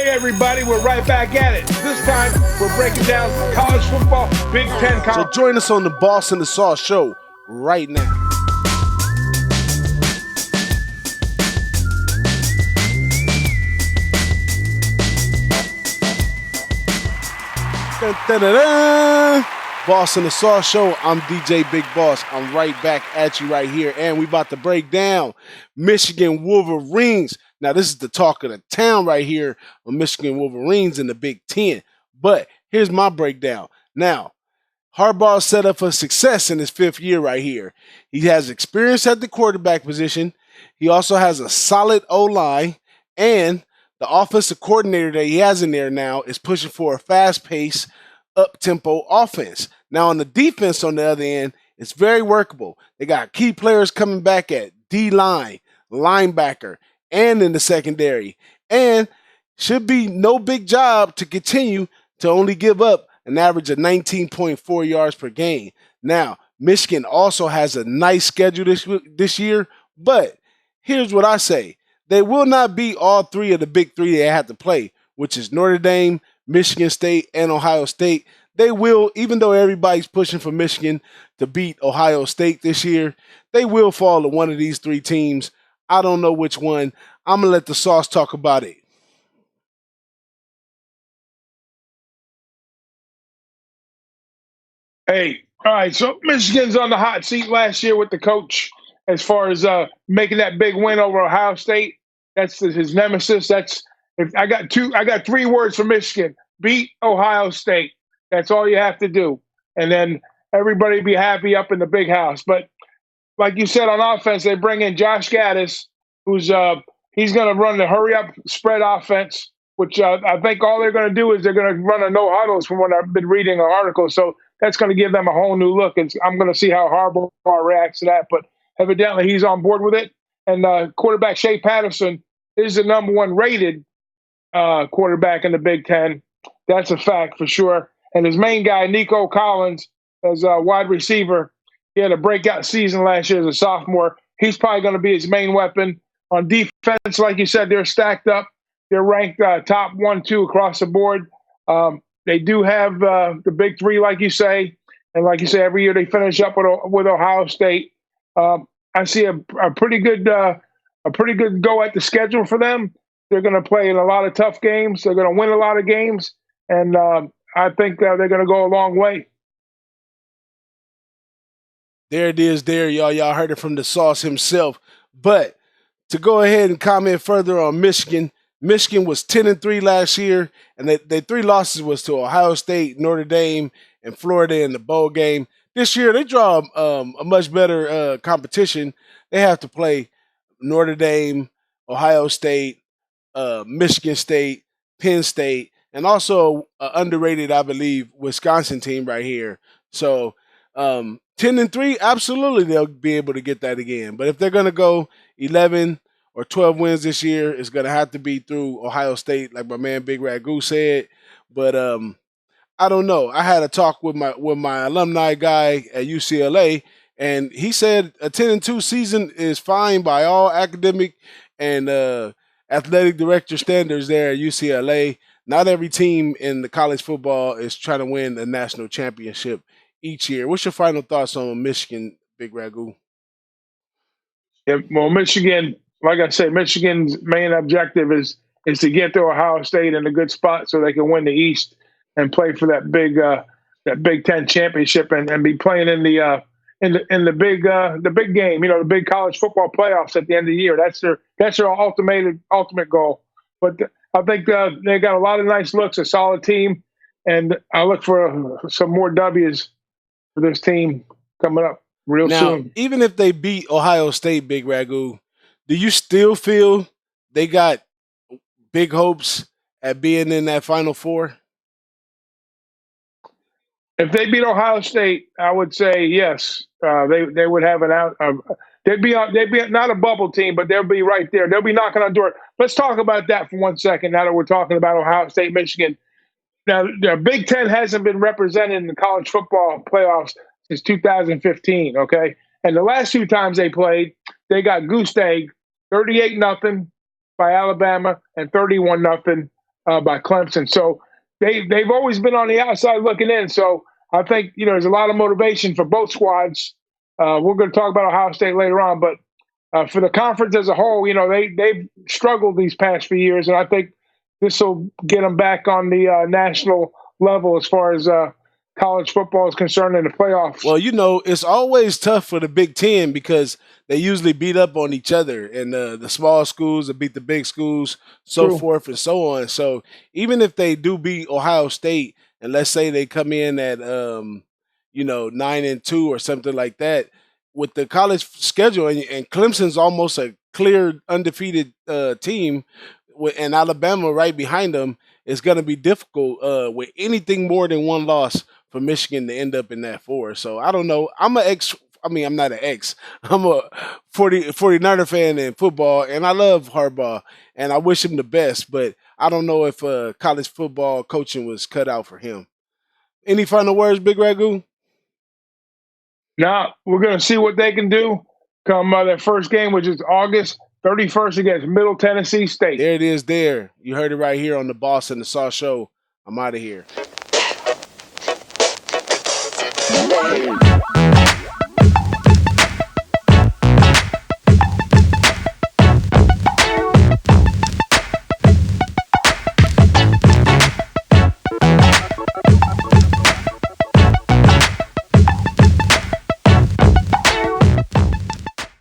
Hey everybody, we're right back at it. This time, we're breaking down college football, Big Ten So join us on the Boss and the Sauce show right now. Dun, dun, dun, dun. Boss and the Sauce show. I'm DJ BigBoss. I'm right back at you right here. And we about to break down Michigan Wolverines. Now, this is the talk of the town right here on Michigan Wolverines in the Big Ten. But here's my breakdown. Now, Harbaugh set up for success in his 5th year right here. He has experience at the quarterback position. He also has a solid O-line. And the offensive coordinator that he has in there now is pushing for a fast-paced, up-tempo offense. Now, on the defense on the other end, it's very workable. They got key players coming back at D-line, linebacker, and in the secondary. And should be no big job to continue to only give up an average of 19.4 yards per game. Now, Michigan also has a nice schedule this year, but here's what I say. They will not beat all 3 of the big 3 they have to play, which is Notre Dame, Michigan State, and Ohio State. They will, even though everybody's pushing for Michigan to beat Ohio State this year, they will fall to one of these 3 teams. I don't know which one. I'm going to let the Sauce talk about it. Hey, all right, so Michigan's on the hot seat last year with the coach as far as making that big win over Ohio State. That's his nemesis. I got 3 words for Michigan. Beat Ohio State. That's all you have to do. And then everybody be happy up in the big house. But like you said, on offense, they bring in Josh Gaddis, who's he's going to run the hurry-up spread offense, which I think all they're going to do is they're going to run a no-huddles from what I've been reading an article. So that's going to give them a whole new look. And I'm going to see how Harbaugh reacts to that. But evidently he's on board with it. And quarterback Shea Patterson is the number 1 rated quarterback in the Big Ten. That's a fact for sure. And his main guy, Nico Collins, as a wide receiver, he had a breakout season last year as a sophomore. He's probably going to be his main weapon. On defense, like you said, they're stacked up. They're ranked top 1, 2 across the board. They do have the big 3, like you say. And like you say, every year they finish up with Ohio State. I see a pretty good go at the schedule for them. They're going to play in a lot of tough games. They're going to win a lot of games. And I think they're going to go a long way. There it is there, y'all. Y'all heard it from the Sauce himself. But to go ahead and comment further on Michigan, Michigan was 10-3 last year, and their 3 losses was to Ohio State, Notre Dame, and Florida in the bowl game. This year, they draw a much better competition. They have to play Notre Dame, Ohio State, Michigan State, Penn State, and also underrated, I believe, Wisconsin team right here. So 10-3, absolutely they'll be able to get that again. But if they're going to go 11 or 12 wins this year, it's going to have to be through Ohio State, like my man BigRagoo said. But I don't know. I had a talk with my alumni guy at UCLA, and he said a 10-2 season is fine by all academic and athletic director standards there at UCLA. Not every team in the college football is trying to win a national championship each year. What's your final thoughts on Michigan, BigRagoo? Yeah, well, Michigan, like I said, Michigan's main objective is to get to Ohio State in a good spot so they can win the East and play for that Big Ten championship and be playing in the big game, the big college football playoffs at the end of the year. That's their ultimate goal. But I think they got a lot of nice looks, a solid team, and I look for some more W's for this team coming up real soon. Even if they beat Ohio State, BigRagoo, do you still feel they got big hopes at being in that Final Four? If they beat Ohio State, I would say yes. They would have an out. They'd be not a bubble team, but they'll be right there. They'll be knocking on door. Let's talk about that for 1 second. Now that we're talking about Ohio State, Michigan. Now the Big Ten hasn't been represented in the college football playoffs since 2015. Okay, and the last 2 times they played, they got goose egg, 38-0 by Alabama and 31-0 by Clemson. So they've always been on the outside looking in. So I think there's a lot of motivation for both squads. We're going to talk about Ohio State later on, but for the conference as a whole, they've struggled these past few years, and I think this will get them back on the national level as far as college football is concerned in the playoffs. Well, it's always tough for the Big Ten because they usually beat up on each other, and the small schools that beat the big schools, so True. forth and so on. So even if they do beat Ohio State, and let's say they come in at 9-2 or something like that, with the college schedule, and Clemson's almost a clear undefeated team, and Alabama right behind them, it's going to be difficult with anything more than one loss for Michigan to end up in that 4. So I don't know. I'm not an ex. I'm a 49er fan in football, and I love Harbaugh, and I wish him the best, but I don't know if college football coaching was cut out for him. Any final words, BigRagoo? Now we're going to see what they can do come their first game, which is August 31st against Middle Tennessee State. There it is there. You heard it right here on the Boss and the Sauce Show. I'm out of here.